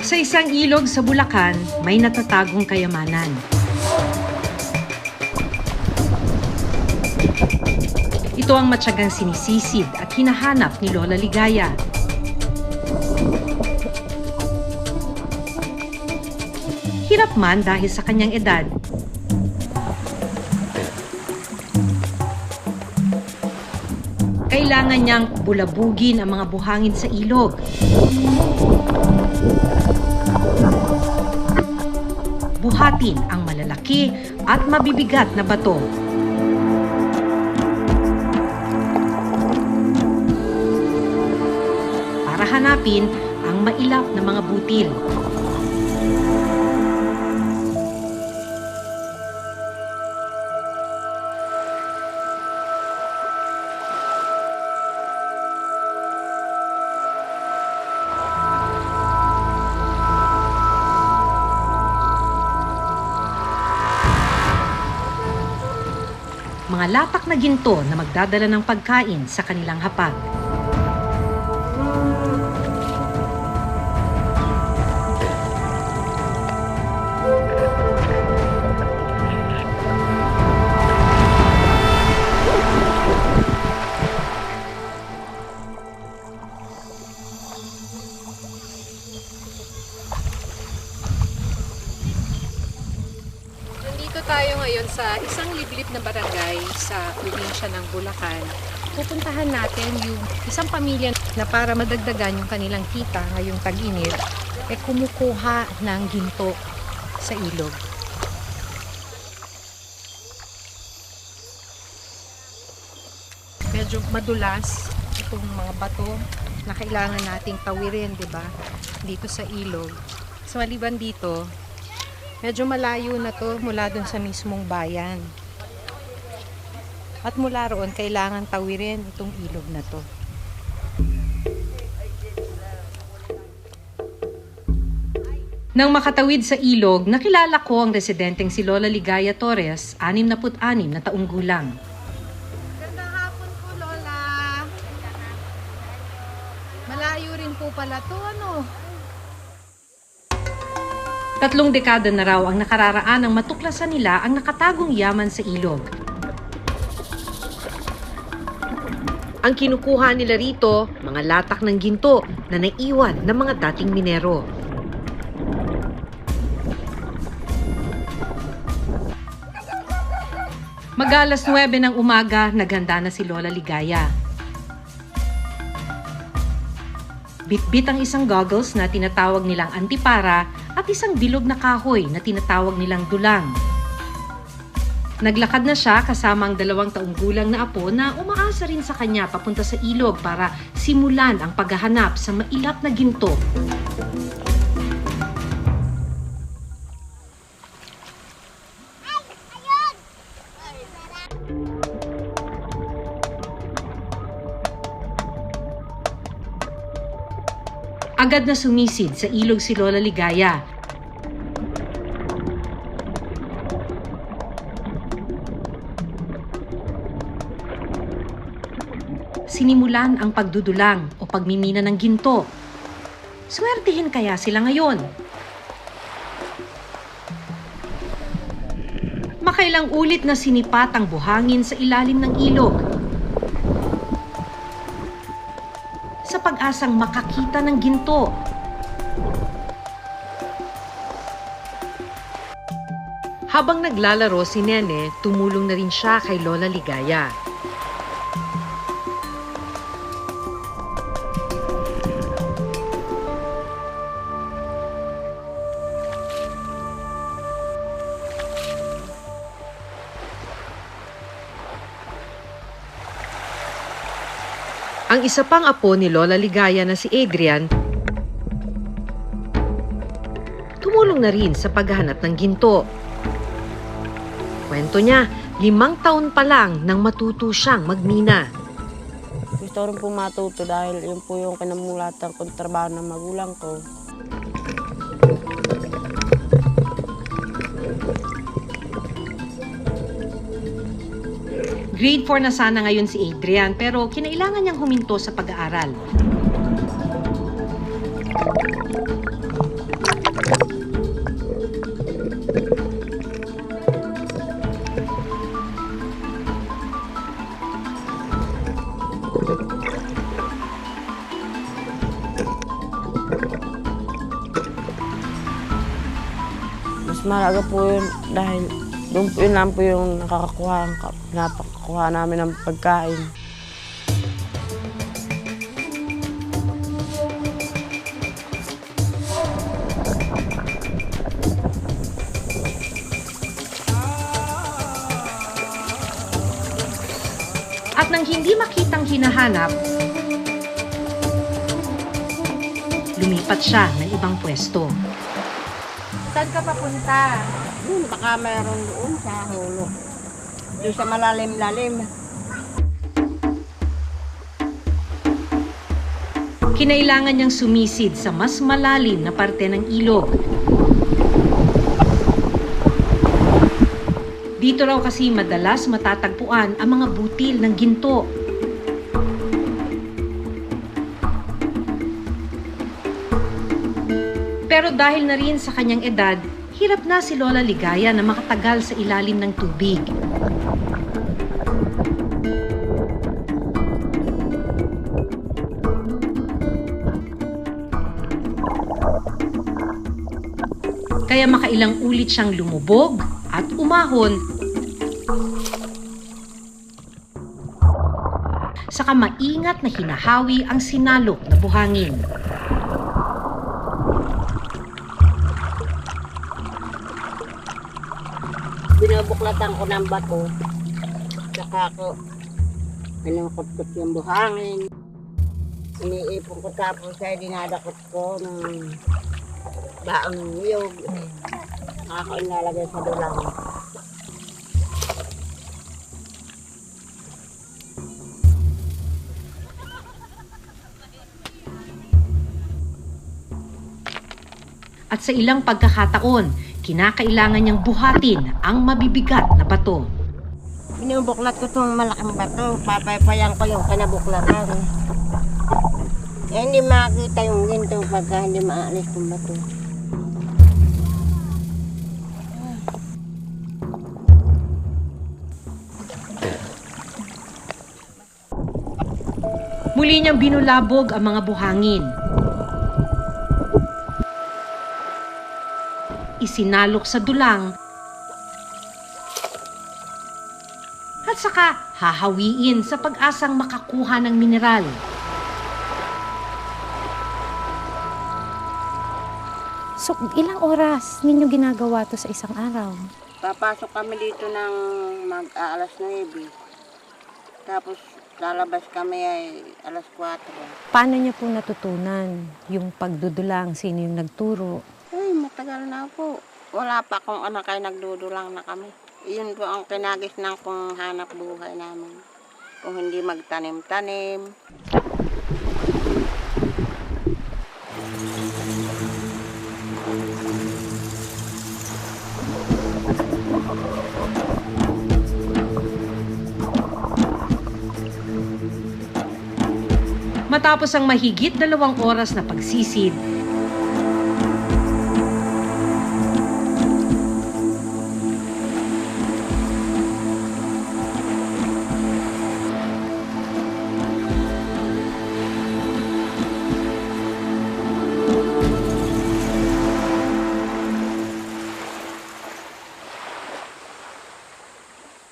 Sa isang ilog sa Bulacan, may natatagong kayamanan. Ito ang matyagang sinisisid at hinahanap ni Lola Ligaya. Hirap man dahil sa kanyang edad, kailangan niyang bulabugin ang mga buhangin sa ilog. Buhatin ang malalaki at mabibigat na bato. Para hanapin ang mailap na mga butil. Mga latak na ginto na magdadala ng pagkain sa kanilang hapag. Tayo ngayon sa isang liblib na barangay sa probinsya ng Bulacan. Pupuntahan natin yung isang pamilya na para madagdagan yung kanilang kita ngayong tag-init, kumukuha ng ginto sa ilog. Medyo madulas itong mga bato na kailangan nating tawirin, di ba? Dito sa ilog. So maliban dito, medyo malayo na to mula dun sa mismong bayan. At mula roon, kailangan tawirin itong ilog na to. Nang makatawid sa ilog, nakilala ko ang residenteng si Lola Ligaya Torres, 66 na taong gulang. Gandang hapon po, Lola. Malayo rin po pala to, ano? 3 dekada na raw ang nakararaan ng matuklasan nila ang nakatagong yaman sa ilog. Ang kinukuha nila rito, mga latak ng ginto na naiwan ng mga dating minero. Mag-alas 9 ng umaga, naghanda na si Lola Ligaya. Bitbit ang isang goggles na tinatawag nilang antipara at isang bilog na kahoy na tinatawag nilang dulang. Naglakad na siya kasama ang 2 taong gulang na apo na umaasa rin sa kanya papunta sa ilog para simulan ang paghahanap sa mailap na ginto. Agad na sumisid sa ilog si Lola Ligaya. Sinimulan ang pagdudulang o pagmimina ng ginto. Swertihin kaya sila ngayon? Makailang ulit na sinipat ang buhangin sa ilalim ng ilog. Sa pag-asang makakita ng ginto. Habang naglalaro si Nene, tumulong na rin siya kay Lola Ligaya. Ang isa pang apo ni Lola Ligaya na si Adrian, tumulong na rin sa paghahanap ng ginto. Kwento niya, 5 taon pa lang nang matuto siyang magmina. Gusto rin po matuto dahil yun po yung kinamulatan kong trabaho ng magulang ko. Grade 4 na sana ngayon si Adrian pero kinailangan niyang huminto sa pag-aaral. Mas malaga po yun dahil doon po yun lang po yung napakakuha namin ng pagkain. At nang hindi makitang hinahanap, lumipat siya ng ibang pwesto. Saan ka papunta? Baka mayroon doon sa hulo. Doon sa malalim-lalim. Kinailangan niyang sumisid sa mas malalim na parte ng ilog. Dito raw kasi madalas matatagpuan ang mga butil ng ginto. Pero dahil na rin sa kanyang edad, hirap na si Lola Ligaya na makatagal sa ilalim ng tubig. Kaya makailang ulit siyang lumubog at umahon, saka maingat na hinahawi ang sinalok na buhangin. Binabuklatan ko ng bato. Saka ko pinukot-kot yung buhangin. Iniipon ko tapos ay dinadakot ko ng baong niyog. Ako inalagay sa dulang. At sa ilang pagkakataon, kinakailangan niyang buhatin ang mabibigat na bato. Binubuklat ko itong malaking bato. Papaypayan ko yung kinabuklatan. Hindi makita yung ginto pagka hindi maalis yung bato. Muli niyang binulabog ang mga buhangin. Isinalok sa dulang at saka hahawiin sa pag-asang makakuha ng mineral. So, ilang oras ninyo ginagawa to sa isang araw? Papasok kami dito ng mag-alas 9. Tapos lalabas kami ay alas 4. Paano niyo po natutunan yung pagdudulang? Sino yung nagturo? Ay, matagal na po. Wala pa akong anak ay nagdudulang na kami. Iyon po ang kinagisnan kong hanap buhay namin. Kung hindi magtanim-tanim. Matapos ang mahigit 2 oras na pagsisid,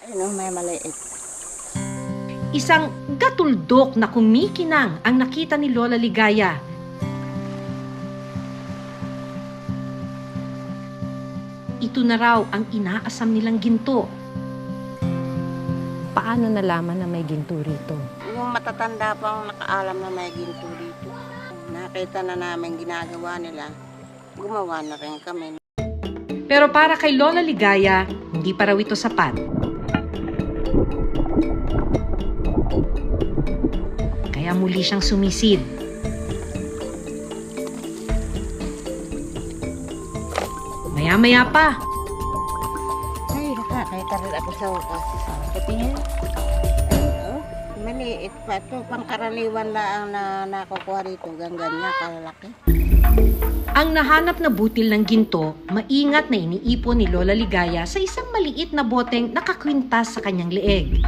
Ayun, may maliit. isang gatuldok na kumikinang ang nakita ni Lola Ligaya. Ito na raw ang inaasam nilang ginto. Paano nalaman na may ginto rito? Yung matatanda pa ang nakaalam na may ginto dito. Nakita na namin ginagawa nila. Gumawa na rin kami. Pero para kay Lola Ligaya, hindi pa raw ito sapat. Kaya muli siyang sumisid. Maya-maya pa, Ay, nakakita rin ako sa wakas. Katingin. Oh, maliit pa ito. Pangkaraniwan lang na nakukuha rito. Ganyan kalalaki. ang nahanap na butil ng ginto, maingat na iniipon ni Lola Ligaya sa isang maliit na boteng nakakwintas sa kanyang leeg.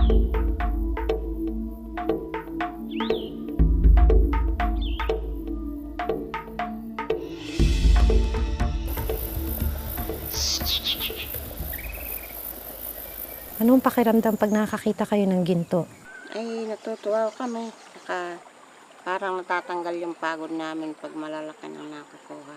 Anong pakiramdam pag nakakita kayo ng ginto? Ay, natutuwa kami. Saka parang natatanggal yung pagod namin pag malalaki na nakukuha.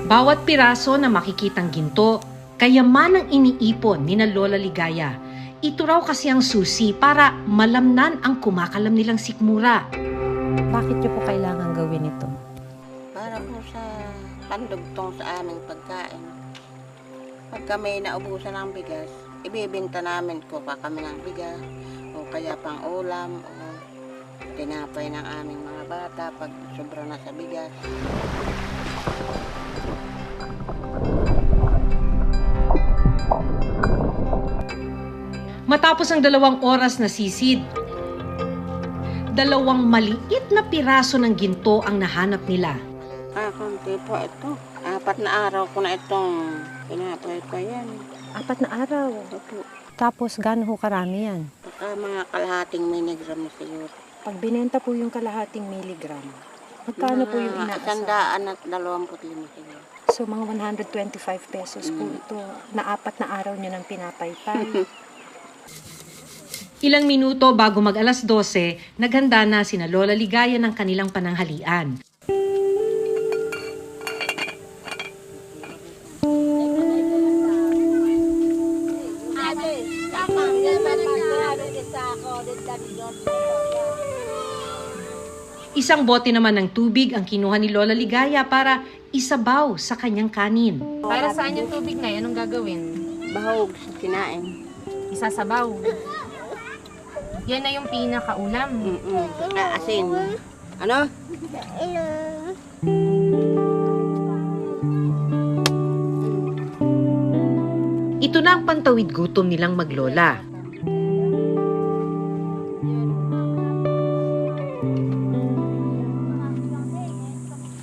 Bawat piraso na makikitang ginto, kayamanang iniipon ni na Lola Ligaya. Ito raw kasi ang susi para malamnan ang kumakalam nilang sikmura. Bakit niyo po kailangan gawin ito? Para po sa pandugtong sa aming pagkain. Pag kami naubusan ng bigas, ibibenta namin ko pa kami ng bigas o kaya pang ulam o tinapay ng aming mga bata pag sobra na sa bigas. Matapos ang 2 oras na sisid, 2 maliit na piraso ng ginto ang nahanap nila. Konti po ito. 4 na araw ko na itong pinapay pa yan. 4 na araw. Opo. Tapos gaano ho karami yan? Baka mga kalahating miligram na siguro. Pag binenta po yung kalahating miligram, magkano po yung inaasal? 125 siguro. So mga 125 pesos po ito na 4 na araw nyo ng pinapaypay. Ilang minuto bago mag 12:00, naghanda na sina Lola Ligaya ng kanilang pananghalian. Isang bote naman ng tubig ang kinuha ni Lola Ligaya para isabaw sa kanyang kanin. Para saan yung tubig na yan? Anong gagawin? Bahog sa kinain. Isasabaw. Yan na yung pinakaulam. Asin. Ano? Ito na ang pantawid gutom nilang maglola.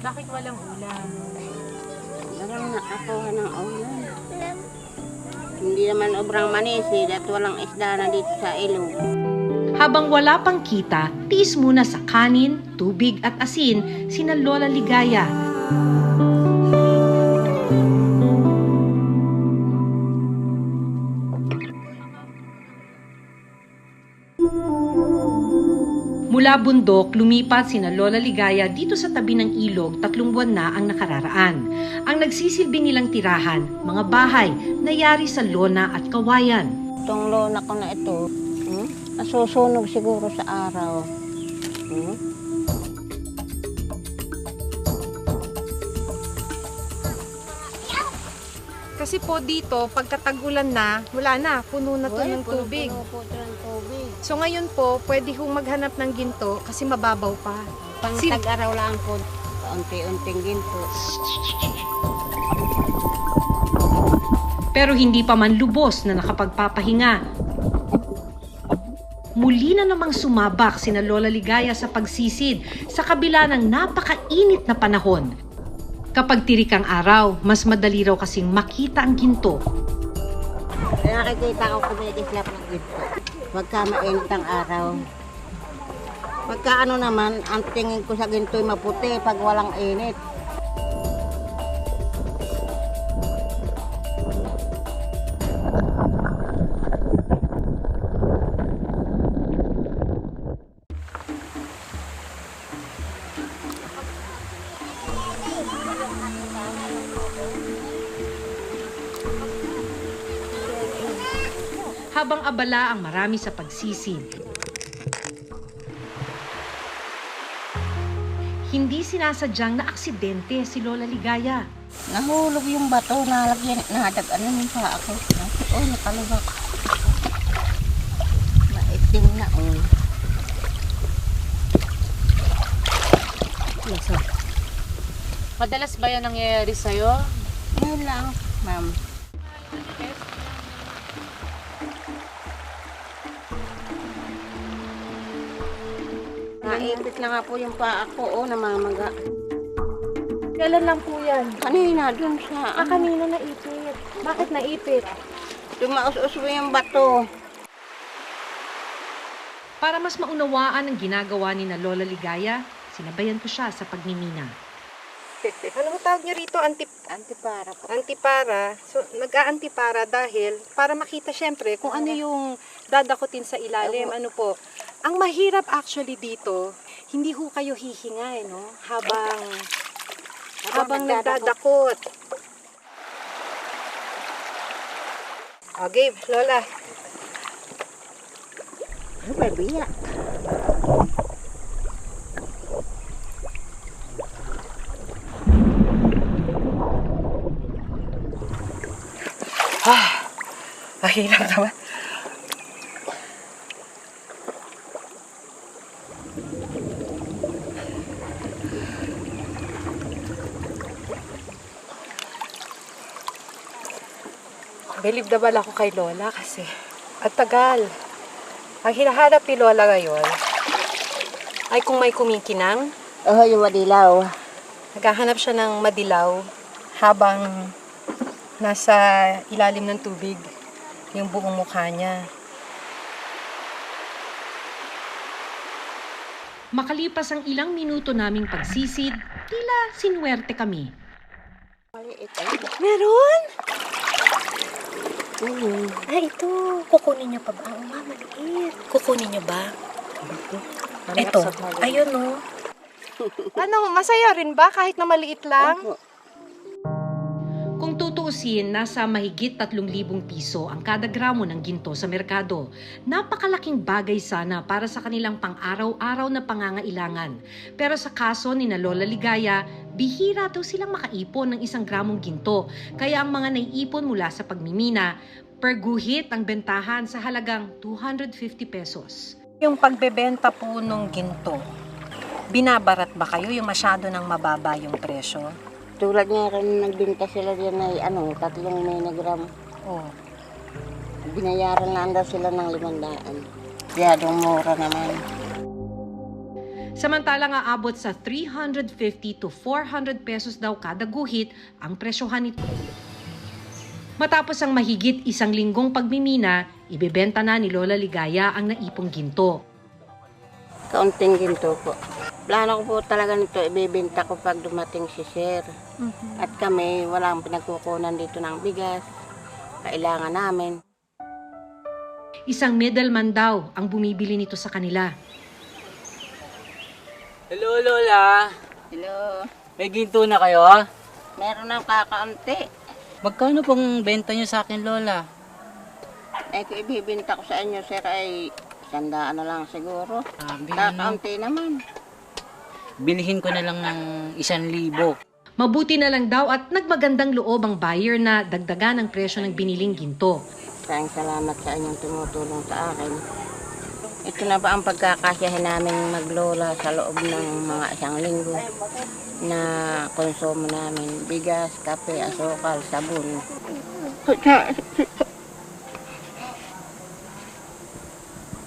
Bakit walang ulam? Walang nakakuha ng ulam. Hindi naman obrang manisi at walang isda na dito sa ilog. Habang wala pang kita, tiis muna sa kanin, tubig at asin sina Lola Ligaya. Mula bundok, lumipat sina Lola Ligaya dito sa tabi ng ilog 3 buwan na ang nakararaan. Ang nagsisilbi nilang tirahan, mga bahay na yari sa lona at kawayan. Itong lona ko na ito, nasusunog siguro sa araw. Kasi po dito, pagkatag-ulan na, wala na, puno na to ng tubig. Puno po ito ng tubig. So ngayon po, pwede hong maghanap ng ginto kasi mababaw pa. Pang tag-araw lang po, kaunti-unting ginto. Pero hindi pa man lubos na nakapagpapahinga. Muli na namang sumabak sina Lola Ligaya sa pagsisid sa kabila ng napakainit na panahon. Kapag tirik ang araw, mas madali raw kasing makita ang ginto. Kaya nakikita ko kumikislap ng ginto. Pagka mainit ang araw. Pagka ano naman, ang tingin ko sa ginto'y maputi pag walang init. Habang abala ang marami sa pagsisid, hindi sinasadyang na aksidente si Lola Ligaya. Nahulog yung bato, nalagyan, nadagan naman sa ako. Oh, nakalubak. Maitim na, oh. Madalas ba yan nangyayari sa'yo? Ngayon lang, ma'am. Naipit na nga po yung paa ko, oh, namamaga. Kailan lang po yan? Kanina, dun sa... Kanina naipit. Bakit naipit? Tumaus-us mo yung bato. Para mas maunawaan ang ginagawa ni na Lola Ligaya, sinabayan ko siya sa pagmimina. Ano mo tawag nyo rito? Antipara po. Antipara. So, nag-aantipara dahil para makita syempre kung ano yung dadakutin sa ilalim. Ano po. Ang mahirap actually dito, hindi ho kayo hihinga, no? Habang nagdadakot. Okay, Lola. Ano ba, biyak? Mahirap naman. Believe na bala ako kay Lola kasi at tagal. Ang hinahanap ni Lola ngayon ay kung may kumikinang. Oh, yung madilaw. Naghahanap siya ng madilaw habang nasa ilalim ng tubig yung buong mukha niya. Makalipas ang ilang minuto naming pagsisid, tila sinwerte kami. Maliit. Meron? Mm. Ay, ito. Kukunin niya pa ba? Oo nga, maliit. Kukunin niya ba? Ito. Ayun, no. Ano, masaya rin ba kahit na maliit lang? Opo. Kung tutuusin, nasa mahigit 3,000 piso ang kada gramo ng ginto sa merkado. Napakalaking bagay sana para sa kanilang pang-araw-araw na pangangailangan. Pero sa kaso ni na Lola Ligaya, bihira daw silang makaipon ng 1 gramong ginto. Kaya ang mga naiipon mula sa pagmimina, per guhit ang bentahan sa halagang 250 pesos. Yung pagbebenta po nung ginto, binabarat ba kayo yung masyado ng mababa yung presyo? Tulad nga rin nagbinta sila diyan ay 3 miligram. Oh. Binayaran na daw sila ng 500. Masyadong mura naman. Samantalang aabot sa 350 to 400 pesos daw kada guhit ang presyohan nito. Matapos ang mahigit 1 linggong pagmimina, ibebenta na ni Lola Ligaya ang naipong ginto. Kaunting ginto po. Plano ko po talaga nito, ibibenta ko pag dumating si Sir. At kami, walang pinagkukunan dito ng bigas. Kailangan namin. 1 middleman daw ang bumibili nito sa kanila. Hello, Lola. Hello. May ginto na kayo? Meron ng kakaunti. Magkano pong benta nyo sa akin, Lola? Kung ibibenta ko sa inyo, Sir, ay 100 na lang siguro. Sabi Kakaunti naman. Bilhin ko na lang ng 1,000. Mabuti na lang daw at nagmagandang loob ang buyer na dagdagan ang presyo ng biniling ginto. Maraming salamat sa inyong tumutulong sa akin. Ito na ba ang pagkakasyahin namin maglola sa loob ng mga 1 linggo na konsumo namin? Bigas, kape, asukal, sabon.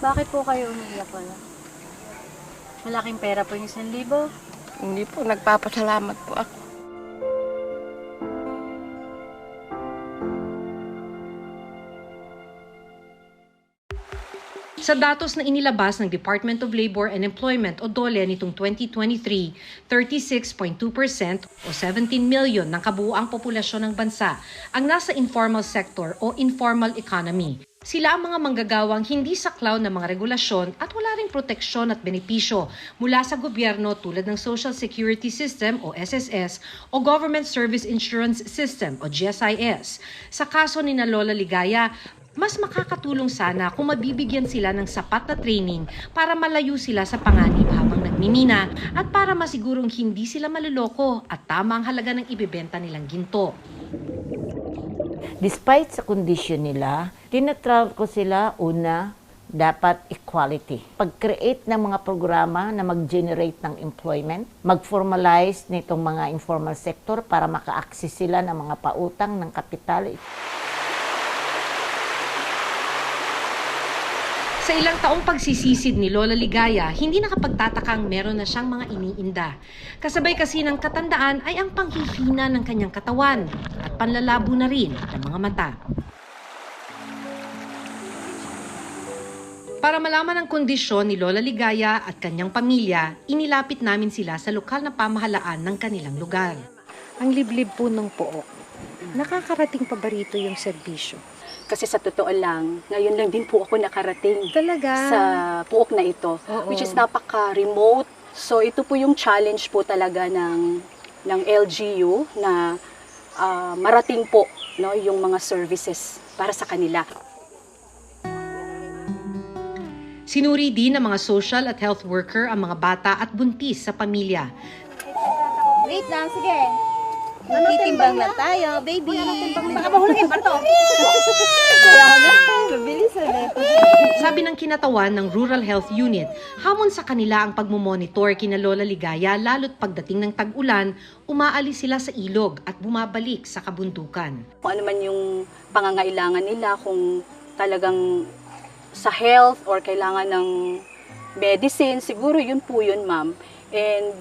Bakit po kayo umiiyak wala? Malaking pera po yung 1,000. Hindi po, nagpapasalamat po ako. Sa datos na inilabas ng Department of Labor and Employment o DOLE nitong 2023, 36.2% o 17 million ng kabuuang populasyon ng bansa ang nasa informal sector o informal economy. Sila ang mga manggagawang hindi saklaw ng mga regulasyon at wala ring proteksyon at benepisyo mula sa gobyerno tulad ng Social Security System o SSS o Government Service Insurance System o GSIS. Sa kaso ni na Lola Ligaya, mas makakatulong sana kung mabibigyan sila ng sapat na training para malayo sila sa panganib habang nagmimina at para masigurong hindi sila maluloko at tama ang halaga ng ibebenta nilang ginto. Despite sa condition nila, tinatravel ko sila una, dapat equality. Pag-create ng mga programa na mag-generate ng employment, mag-formalize nitong mga informal sector para maka-access sila ng mga pautang ng kapital. Sa ilang taong pagsisisid ni Lola Ligaya, hindi nakapagtatakang meron na siyang mga iniinda. Kasabay kasi ng katandaan ay ang panghihina ng kanyang katawan at panlalabo na rin ng mga mata. Para malaman ang kondisyon ni Lola Ligaya at kanyang pamilya, inilapit namin sila sa lokal na pamahalaan ng kanilang lugar. Ang liblib po ng Pook. Nakakarating pa ba rito yung serbisyo? Kasi sa totoo lang, ngayon lang din po ako nakarating Talaga? sa Pook na ito, Oo. which is napaka-remote. So ito po yung challenge po talaga ng LGU na marating po, no, yung mga services para sa kanila. Sinuri din ng mga social at health worker ang mga bata at buntis sa pamilya. Wait lang, sige. Titimbang lang tayo, baby. Baka mahulagin pa to. Kaya nga, mabilis na. Sabi ng kinatawan ng Rural Health Unit, hamon sa kanila ang pagmumonitor kina Lola Ligaya lalo't pagdating ng tag-ulan, umaalis sila sa ilog at bumabalik sa kabundukan. Kung ano man yung pangangailangan nila, kung talagang sa health or kailangan ng medicine, siguro yun po yun, ma'am. And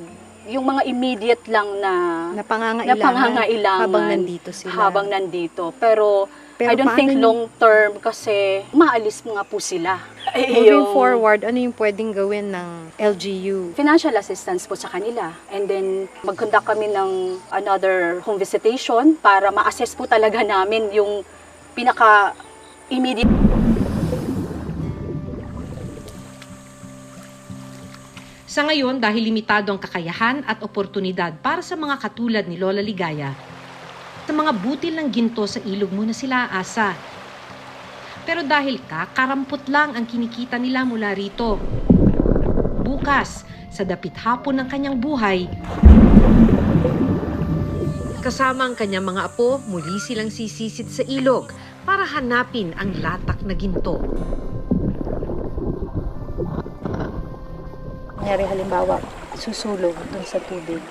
yung mga immediate lang na pangangailangan habang nandito sila. Habang nandito. Pero I don't paano think yung- long term kasi maalis nga po sila. Moving forward, ano yung pwedeng gawin ng LGU? Financial assistance po sa kanila. And then mag-conduct kami ng another home visitation para ma-assess po talaga namin yung pinaka-immediate. Sa ngayon, dahil limitado ang kakayahan at oportunidad para sa mga katulad ni Lola Ligaya, sa mga butil ng ginto sa ilog muna sila aasa. Pero dahil kakarampot lang ang kinikita nila mula rito, bukas, sa dapit hapon ng kanyang buhay, kasama ang kanyang mga apo, muli silang sisisid sa ilog para hanapin ang latak na ginto. Kunyari halimbawa, susulog dun sa tubig.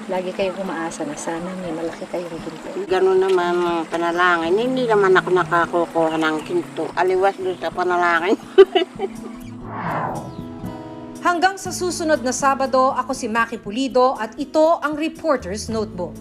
Lagi kayong umaasa na sana may malaki kayong ginto. Ganun naman ang panalangin. Hindi naman ako nakakukuha ng kinto. Aliwas doon sa panalangin. Hanggang sa susunod na Sabado, ako si Maki Pulido at ito ang Reporter's Notebook.